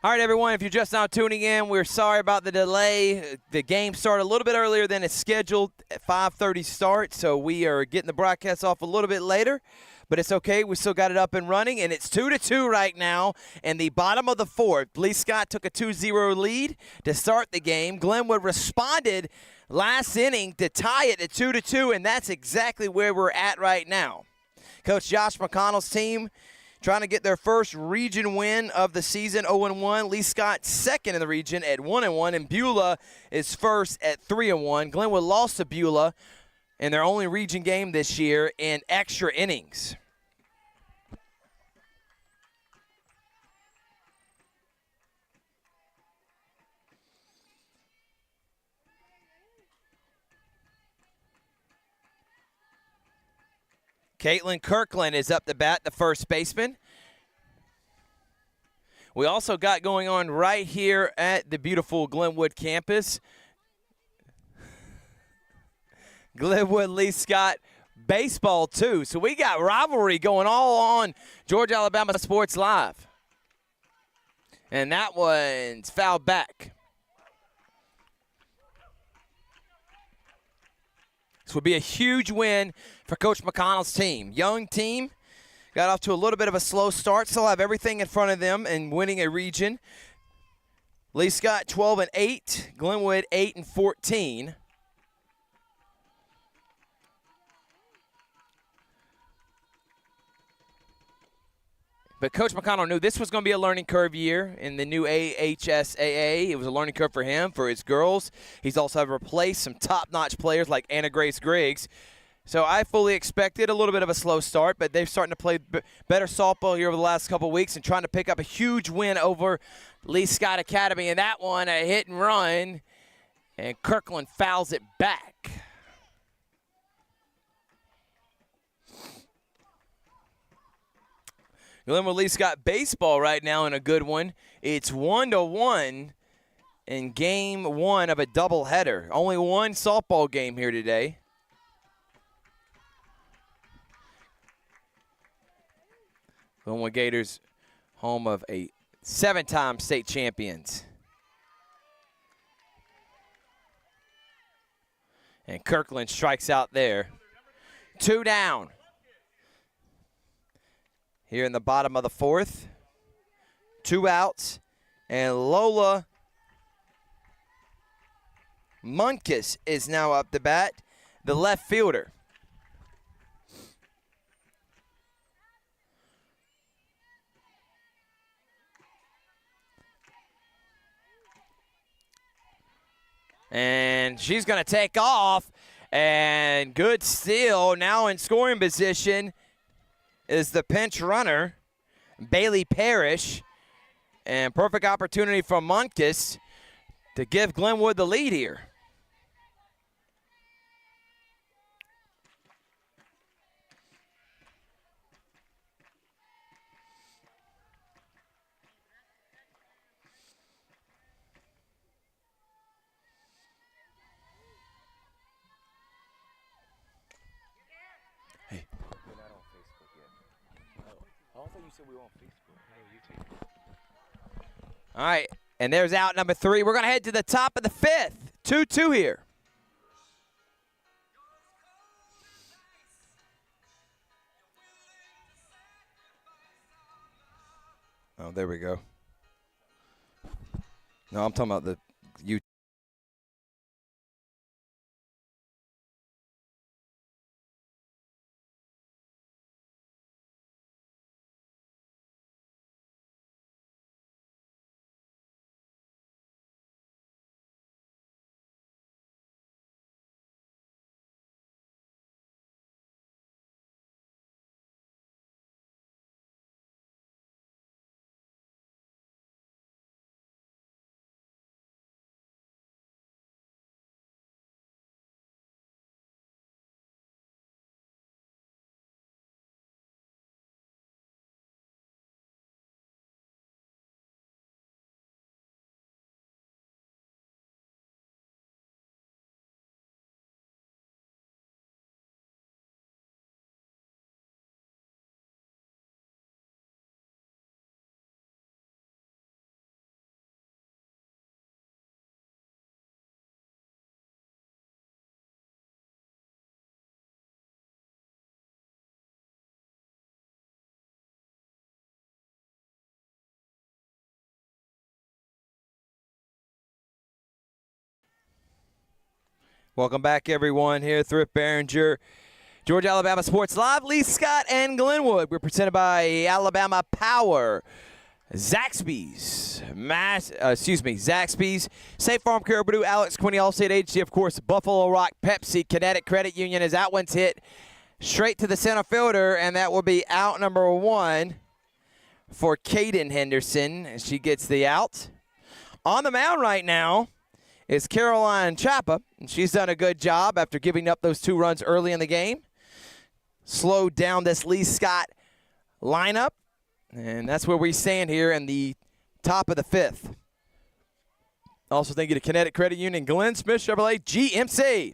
All right, everyone, if you're just now tuning in, we're sorry about the delay. The game started a little bit earlier than it's scheduled at 5:30 start, so we are getting the broadcast off a little bit later. But it's okay. We still got it up and running, and it's 2-2 right now in the bottom of the fourth. Lee Scott took a 2-0 lead to start the game. Glenwood responded last inning to tie it at 2-2, and that's exactly where we're at right now. Coach Josh McConnell's team trying to get their first region win of the season, 0-1. Lee Scott second in the region at 1-1, and Beulah is first at 3-1. Glenwood lost to Beulah in their only region game this year in extra innings. Caitlin Kirkland is up to bat, the first baseman. We also got going on right here at the beautiful Glenwood campus. Glenwood Lee Scott baseball too. So we got rivalry going all on Georgia Alabama Sports Live. And that one's fouled back. This would be a huge win for Coach McConnell's team. Young team, got off to a little bit of a slow start. Still have everything in front of them and winning a region. Lee Scott 12-8, Glenwood 8-14. But Coach McConnell knew this was going to be a learning curve year in the new AHSAA. It was a learning curve for him, for his girls. He's also replaced some top-notch players like Anna Grace Griggs. So I fully expected a little bit of a slow start, but they're starting to play better softball here over the last couple of weeks and trying to pick up a huge win over Lee Scott Academy. And that one, a hit and run, and Kirkland fouls it back. Glenwood Lee Scott baseball right now in a good one. It's 1-1 in game one of a doubleheader. Only one softball game here today. Glenwood Gators, home of a 7-time state champions. And Kirkland strikes out there. 2 down. Here in the bottom of the fourth. 2 outs. And Lola Munkus is now up to bat, the left fielder. And she's going to take off. And good steal. Now in scoring position is the pinch runner, Bailey Parrish. And perfect opportunity for Munkus to give Glenwood the lead here. Hey. We're not on Facebook yet. Oh, I thought you said we were on Facebook. Hey, you take it. All right, and there's out number 3. We're going to head to the top of the 5th. 2-2 here. Oh, there we go. No, I'm talking about the YouTube. Welcome back, everyone, here at Thrift Behringer, Georgia, Alabama Sports Live. Lee Scott and Glenwood. We're presented by Alabama Power, Zaxby's, Zaxby's, State Farm, Caribou, Alex Quinney, Allstate Agency, of course, Buffalo Rock, Pepsi, Kinetic Credit Union, as that one's hit straight to the center fielder, and that will be out number 1 for Caden Henderson, as she gets the out. On the mound right now is Caroline Chapa, and she's done a good job after giving up those 2 runs early in the game. Slowed down this Lee Scott lineup, and that's where we stand here in the top of the 5th. Also thank you to Kinetic Credit Union, Glenn Smith Chevrolet GMC.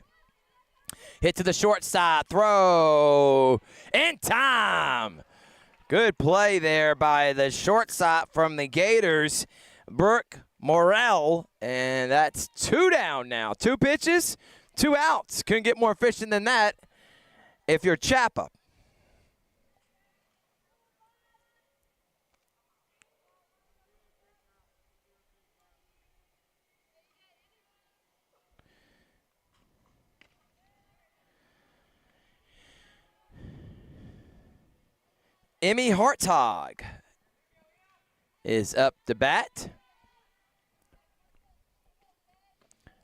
Hit to the short side, throw in time. Good play there by the shortstop from the Gators, Brooke Morrell, and that's 2 down now. 2 pitches, 2 outs. Couldn't get more efficient than that if you're Chapa. Emmy Hartog is up to bat.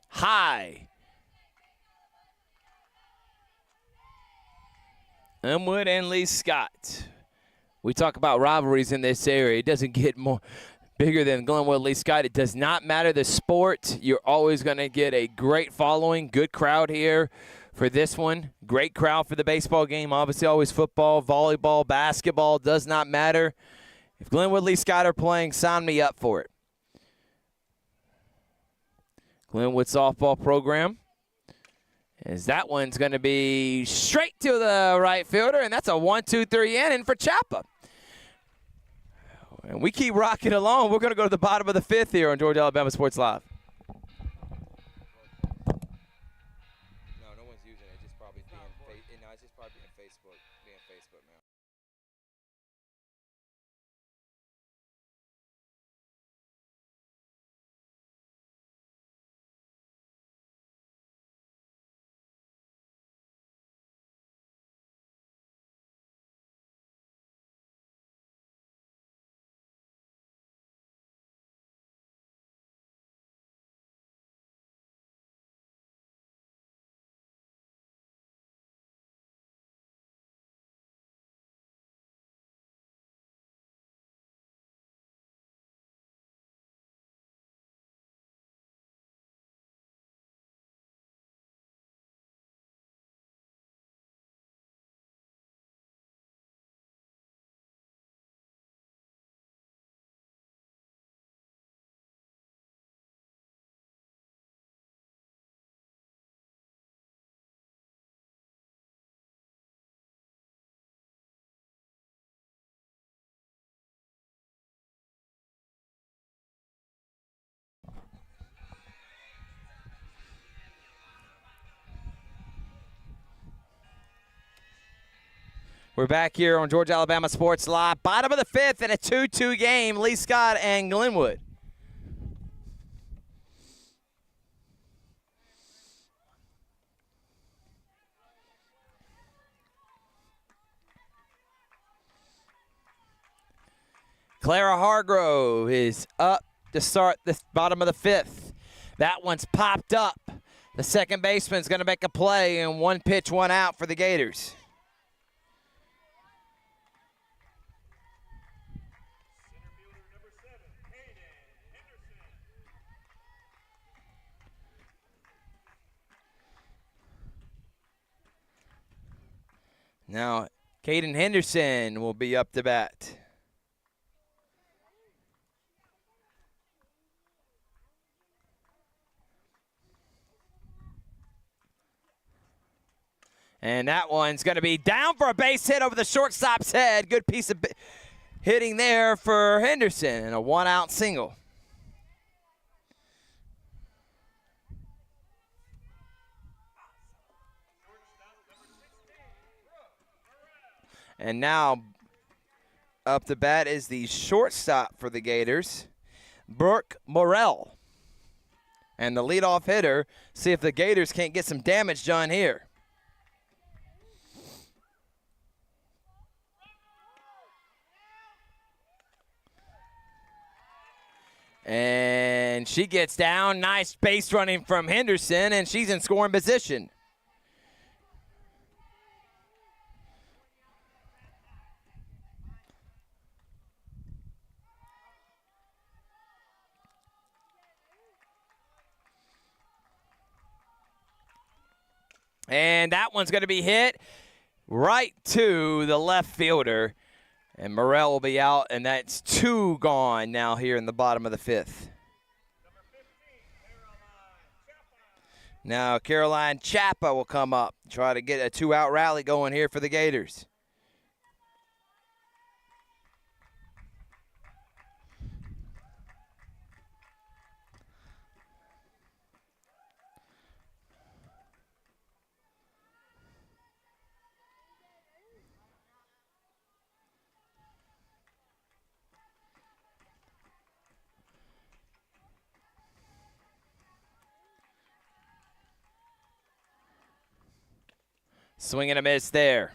High. Glenwood and Lee Scott. We talk about rivalries in this area. It doesn't get more bigger than Glenwood, Lee Scott. It does not matter the sport. You're always going to get a great following, good crowd here for this one. Great crowd for the baseball game. Obviously, always football, volleyball, basketball. Does not matter. If Glenwood, Lee Scott are playing, sign me up for it. Glenwood softball program. As that one's going to be straight to the right fielder, and that's a 1-2-3 inning for Chapa. And we keep rocking along. We're going to go to the bottom of the 5th here on Georgia, Alabama Sports Live. We're back here on Georgia, Alabama Sports Live. Bottom of the 5th in a 2-2 game, Lee Scott and Glenwood. Clara Hargrove is up to start the bottom of the 5th. That one's popped up. The second baseman's going to make a play, and 1 pitch, 1 out for the Gators. Now, Caden Henderson will be up to bat. And that one's going to be down for a base hit over the shortstop's head. Good piece of hitting there for Henderson, and a 1-out single. And now up to bat is the shortstop for the Gators, Brooke Morrell. And the leadoff hitter, see if the Gators can't get some damage done here. And she gets down. Nice base running from Henderson, and she's in scoring position. And that one's going to be hit right to the left fielder. And Morrell will be out, and that's 2 gone now here in the bottom of the 5th. Now Caroline Chapa will come up, try to get a 2-out rally going here for the Gators. Swing and a miss there.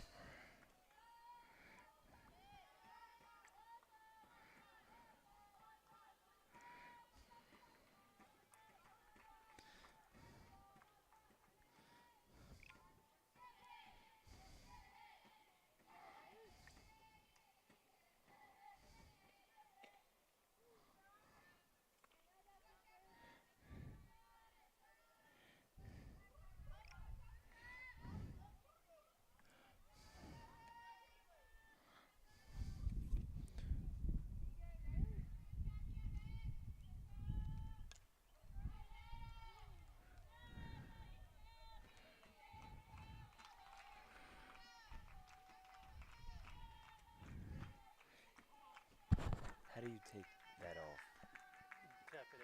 How do you take that off? Tap it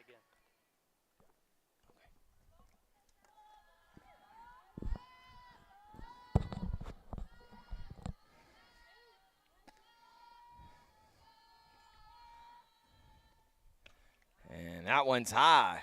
again. And that one's high.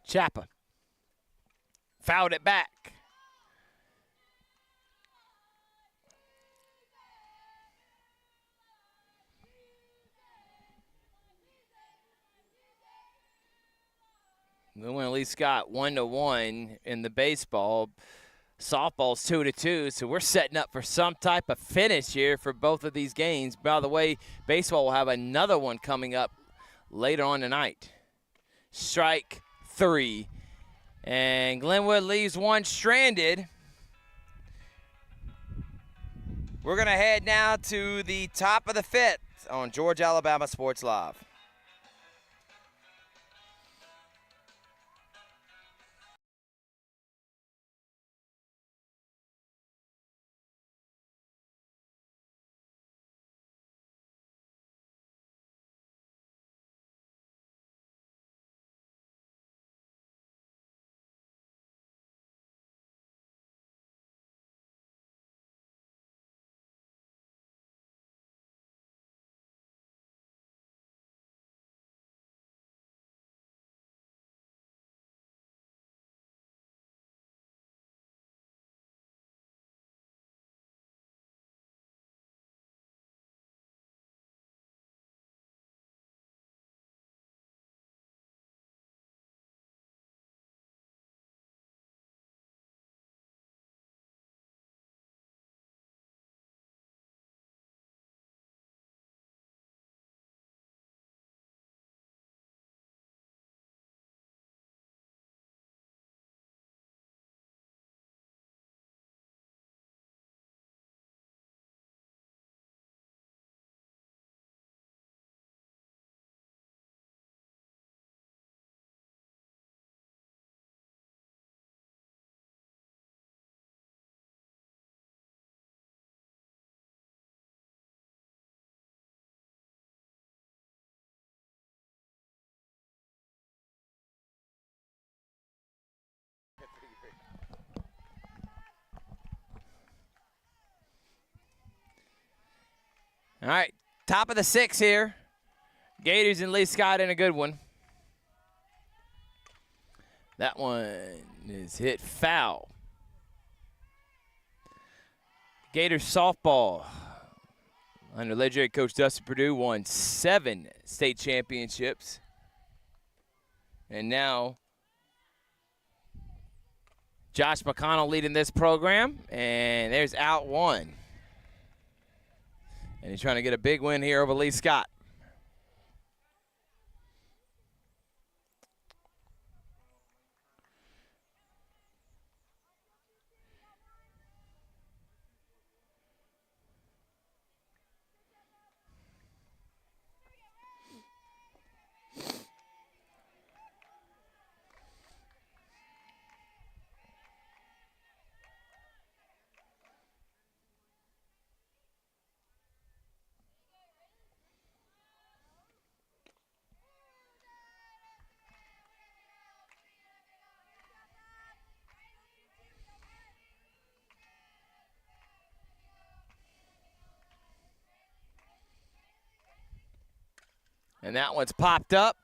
Chapa fouled it back. Glenwood at least got 1-1 in the baseball. Softball's 2-2, so we're setting up for some type of finish here for both of these games. By the way, baseball will have another one coming up later on tonight. Strike 3. And Glenwood leaves one stranded. We're going to head now to the top of the 5th on Georgia Alabama Sports Live. All right, top of the 6 here. Gators and Lee Scott in a good one. That one is hit foul. Gators softball under legendary coach Dustin Perdue won 7 state championships. And now Josh McConnell leading this program, and there's out 1. And he's trying to get a big win here over Lee Scott. And that one's popped up.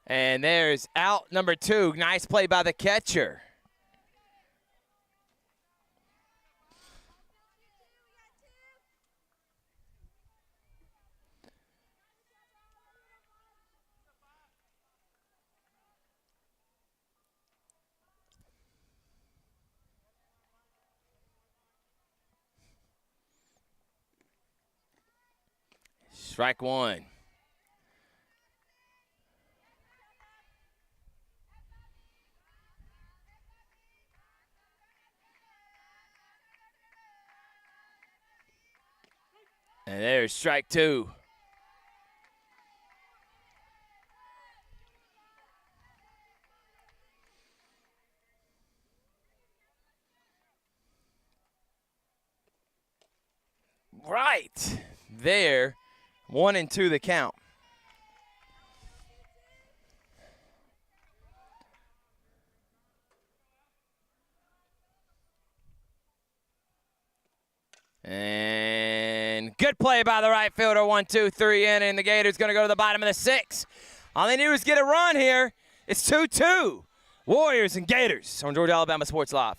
And there's out number 2. Nice play by the catcher. Strike 1. And there's strike 2. Right there, 1-2 the count. And good play by the right fielder. 1-2-3 in, and the Gators going to go to the bottom of the 6. All they need was get a run here. It's 2-2. Warriors and Gators on Georgia Alabama Sports Live.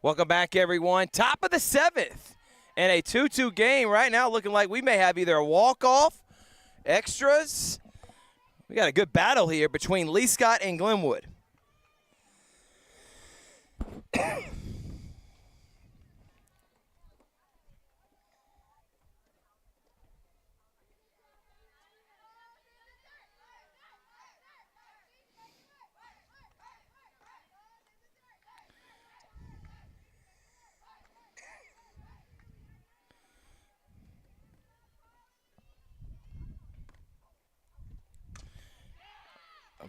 Welcome back, everyone. Top of the 7th and a 2-2 game right now, looking like we may have either a walk-off, extras. We got a good battle here between Lee Scott and Glenwood.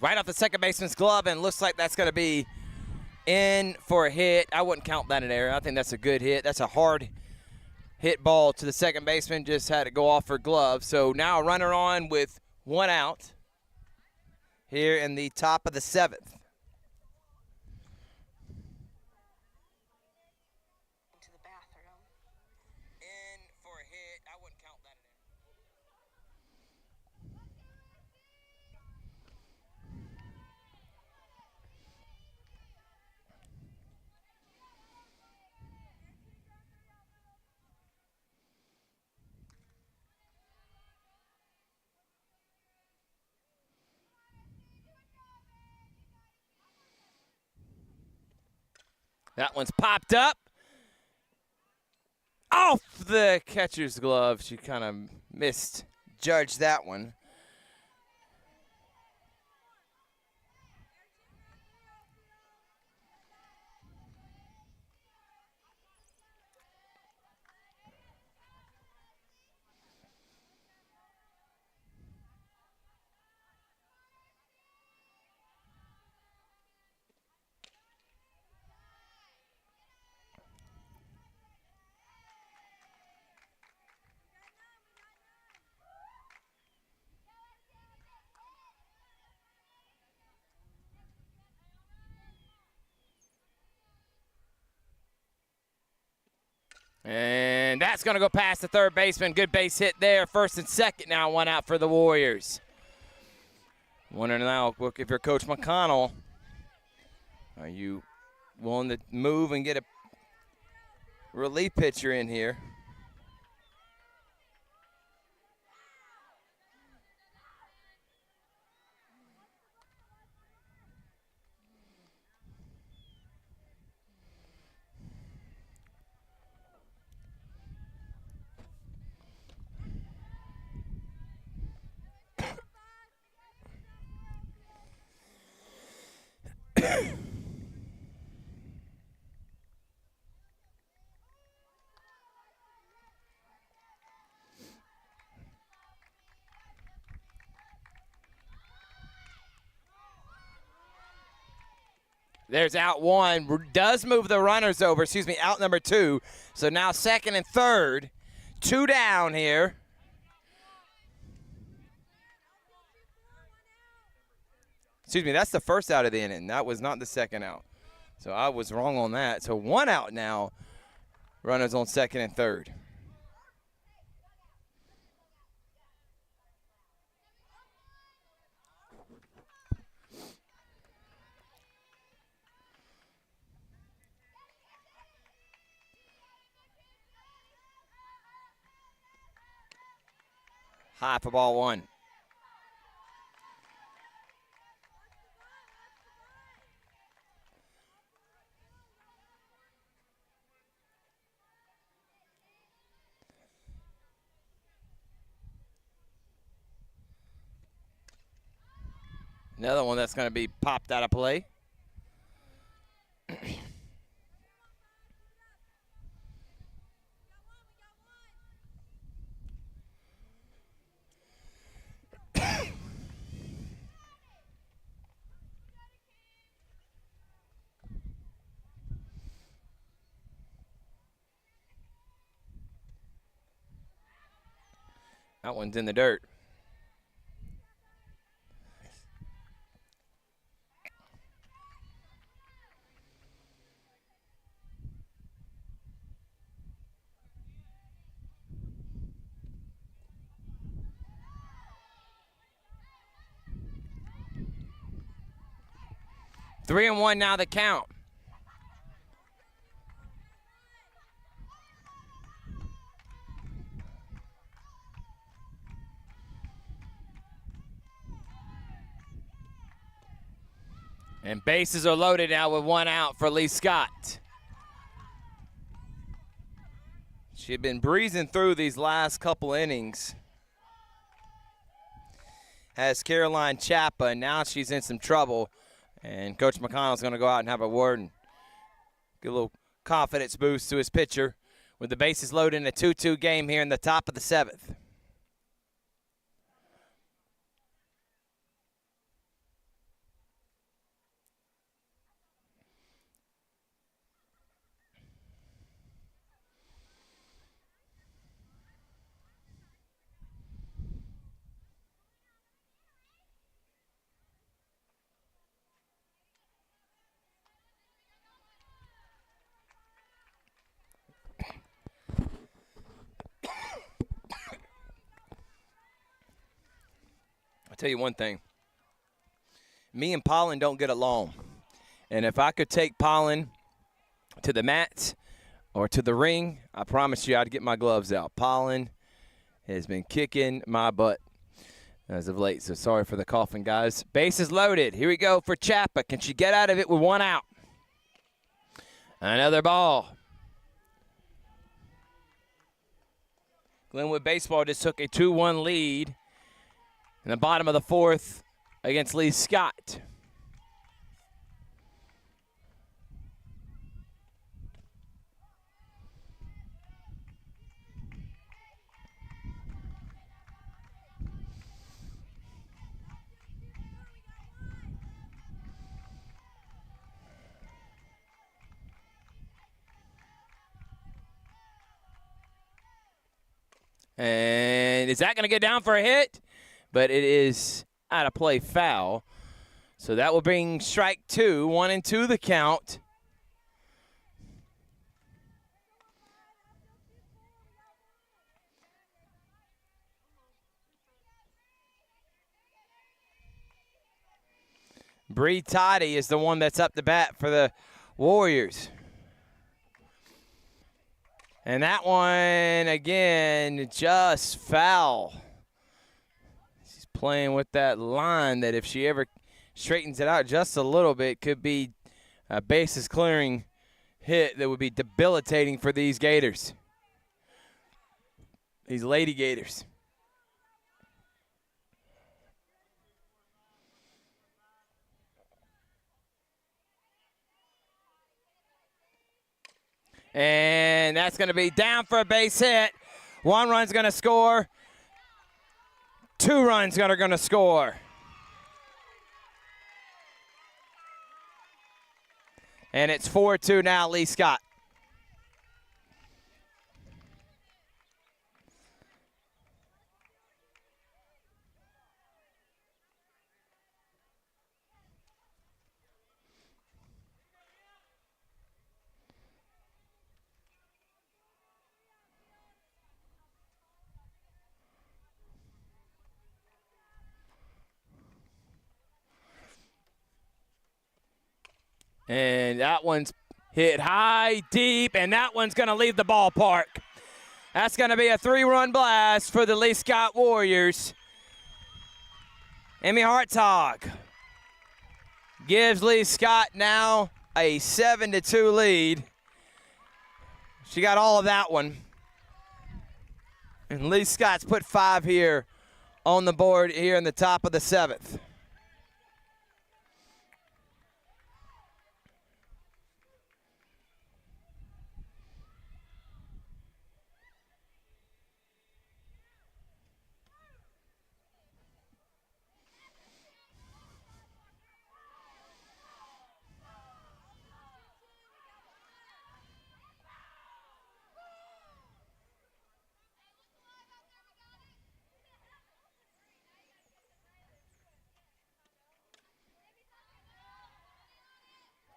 Right off the second baseman's glove, and looks like that's going to be in for a hit. I wouldn't count that an error. I think that's a good hit. That's a hard hit ball to the second baseman. Just had to go off her glove. So now a runner on with 1 out here in the top of the 7th. To the bathroom. In for a hit. I wouldn't count that an error. That one's popped up. Off the catcher's glove. She kind of misjudged that one. And that's going to go past the third baseman. Good base hit there. First and second now, 1 out for the Warriors. Wondering now, look, if you're Coach McConnell, are you willing to move and get a relief pitcher in here? There's out 1. Does move the runners over. Out number 2. So now second and third. 2 down here. That's the first out of the inning. That was not the second out. So I was wrong on that. So 1 out now. Runners on second and third. High for ball 1. Another one that's going to be popped out of play. That one's in the dirt. Three and one now the count. And bases are loaded now with 1 out for Lee Scott. She'd been breezing through these last couple innings. Has Caroline Chappa, and now she's in some trouble. And Coach McConnell's going to go out and have a word and get a little confidence boost to his pitcher with the bases loaded in a 2-2 game here in the top of the 7th. I'll tell you one thing. Me and Pollen don't get along. And if I could take Pollen to the mat or to the ring, I promise you I'd get my gloves out. Pollen has been kicking my butt as of late, so sorry for the coughing, guys. Bases loaded. Here we go for Chappa. Can she get out of it with 1 out? Another ball. Glenwood Baseball just took a 2-1 lead in the bottom of the 4th against Lee Scott. And is that going to get down for a hit? But it is out of play, foul. So that will bring strike 2, 1-2 the count. Bree Toddy is the one that's up to bat for the Warriors. And that one, again, just foul. She's playing with that line that if she ever straightens it out just a little bit, could be a bases clearing hit that would be debilitating for these Gators. These Lady Gators. And that's going to be down for a base hit. 1 run's going to score. 2 runs are going to score. And it's 4-2 now, Lee Scott. And that one's hit high, deep, and that one's going to leave the ballpark. That's going to be a 3-run blast for the Lee Scott Warriors. Emmy Hartog gives Lee Scott now a 7-2 lead. She got all of that one. And Lee Scott's put 5 here on the board here in the top of the 7th.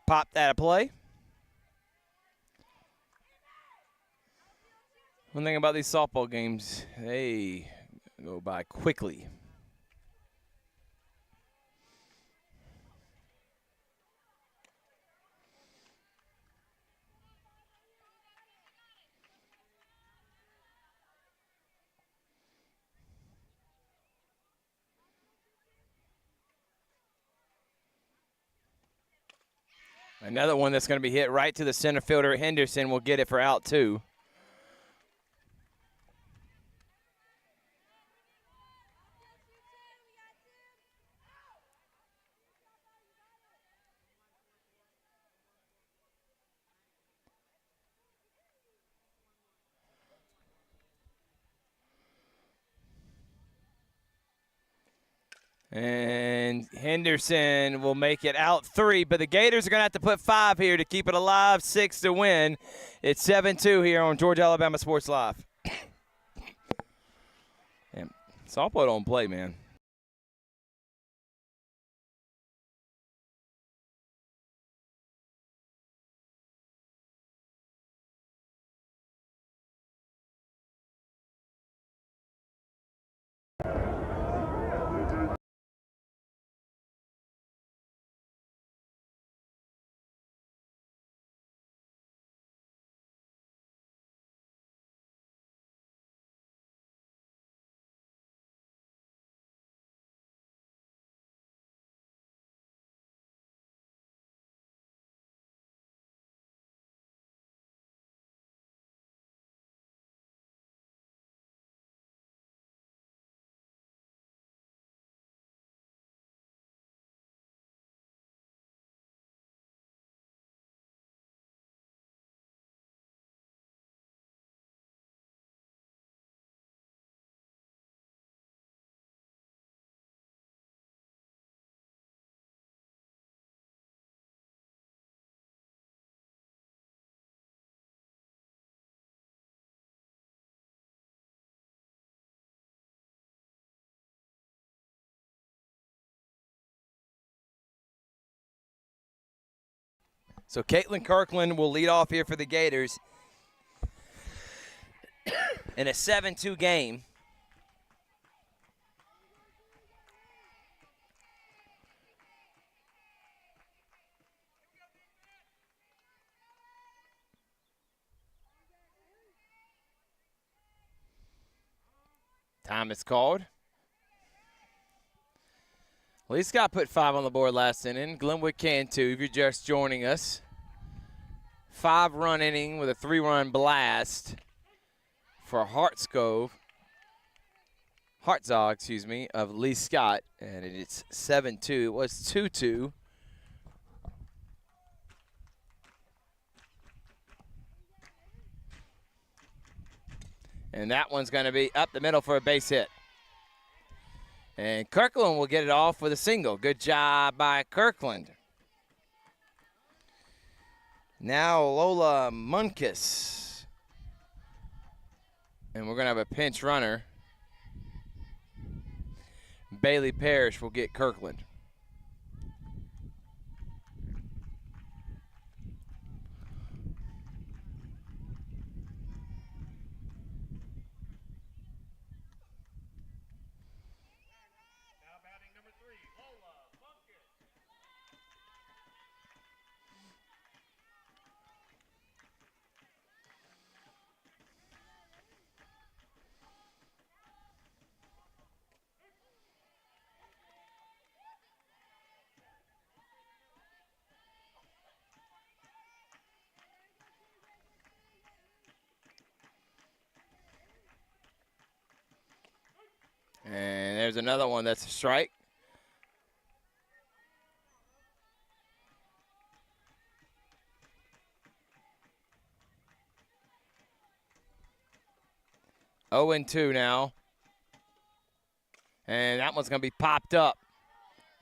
Popped out of play. One thing about these softball games, they go by quickly. Another one that's going to be hit right to the center fielder. Henderson will get it for out 2. And Henderson will make it out 3, but the Gators are going to have to put 5 here to keep it alive, 6 to win. It's 7-2 here on Georgia Alabama Sports Live. Damn, softball don't play, man. So Caitlin Kirkland will lead off here for the Gators in a 7-2 game. Time is called. Lee Scott put 5 on the board last inning. Glenwood can too if you're just joining us. 5-run inning with a 3-run blast for Hartzog, of Lee Scott. And it's 7-2. It was 2-2. And that one's going to be up the middle for a base hit. And Kirkland will get it off with a single. Good job by Kirkland. Now Lola Munkus. And we're going to have a pinch runner. Bailey Parrish will get Kirkland. And there's another one that's a strike. Oh and 2 now. And that one's going to be popped up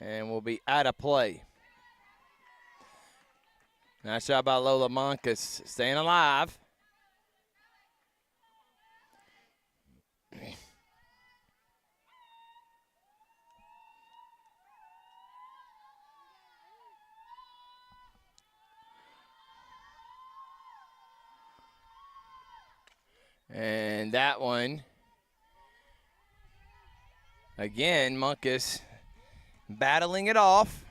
and will be out of play. Nice job by Lola Monkus staying alive. And that one, again, Munkus battling it off.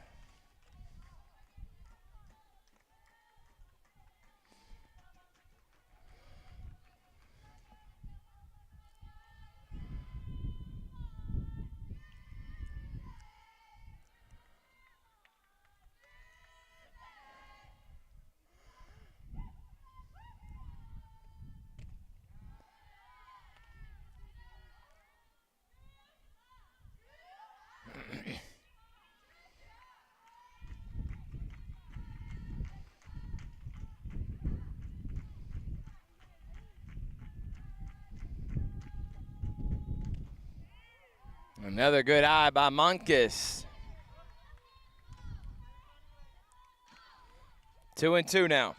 Another good eye by Monkus. 2-2 now.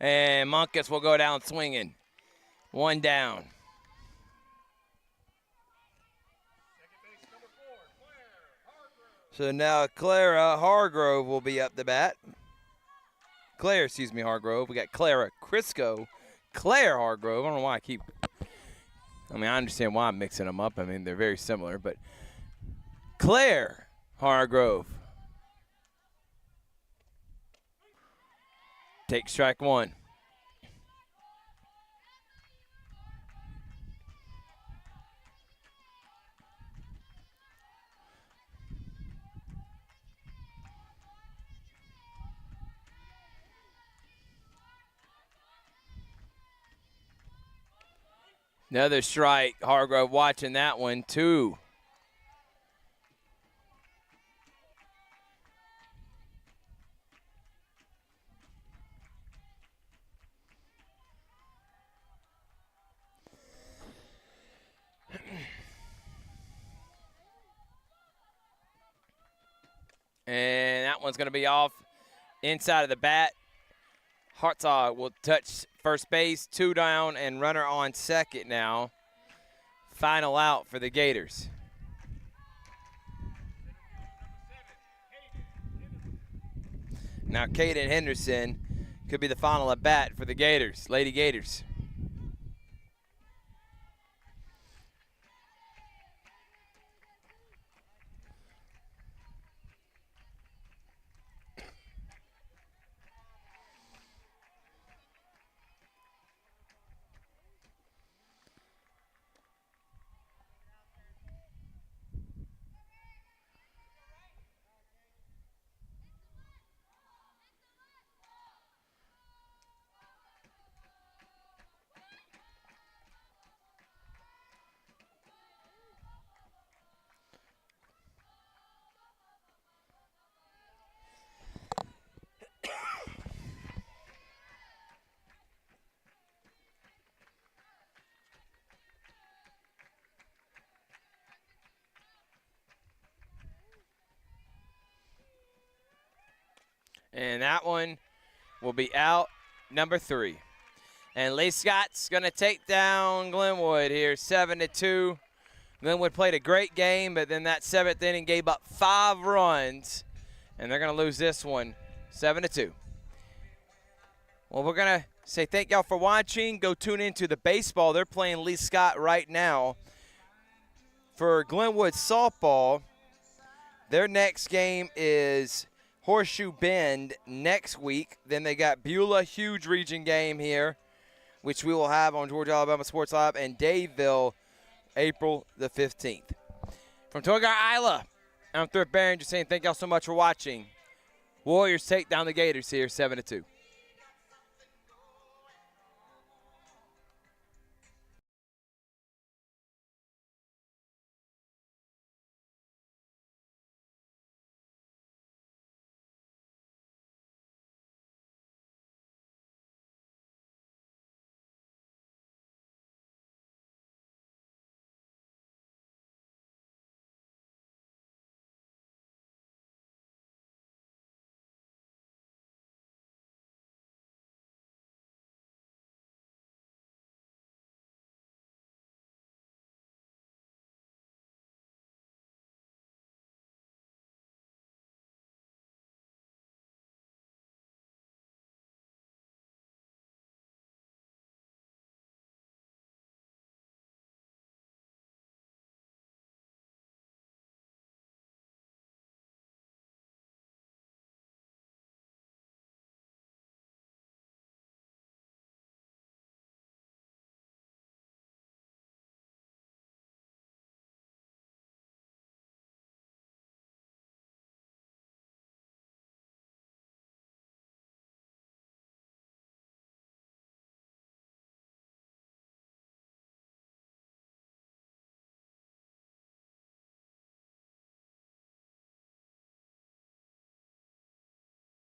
And Monkus will go down swinging. 1 down. So now Clara Hargrove will be up the bat. Hargrove. We got Clara Crisco. Claire Hargrove. I don't know why I understand why I'm mixing them up. I mean, they're very similar, but Claire Hargrove. Take strike 1. Another strike. Hargrove watching that one, 2. And that one's going to be off inside of the bat. Hartzog will touch first base, 2 down, and runner on second now. Final out for the Gators. Now Caden Henderson could be the final at bat for the Gators, Lady Gators. And that one will be out, number 3. And Lee Scott's going to take down Glenwood here, 7-2. Glenwood played a great game, but then that 7th inning gave up 5 runs, and they're going to lose this one, 7-2. Well, we're going to say thank y'all for watching. Go tune into the baseball. They're playing Lee Scott right now. For Glenwood softball, their next game is Horseshoe Bend next week. Then they got Beulah, huge region game here, which we will have on Georgia Alabama Sports Live, and Dadeville, April the 15th. From Togar, Isla, I'm Thrift Barron, just saying thank y'all so much for watching. Warriors take down the Gators here, 7-2.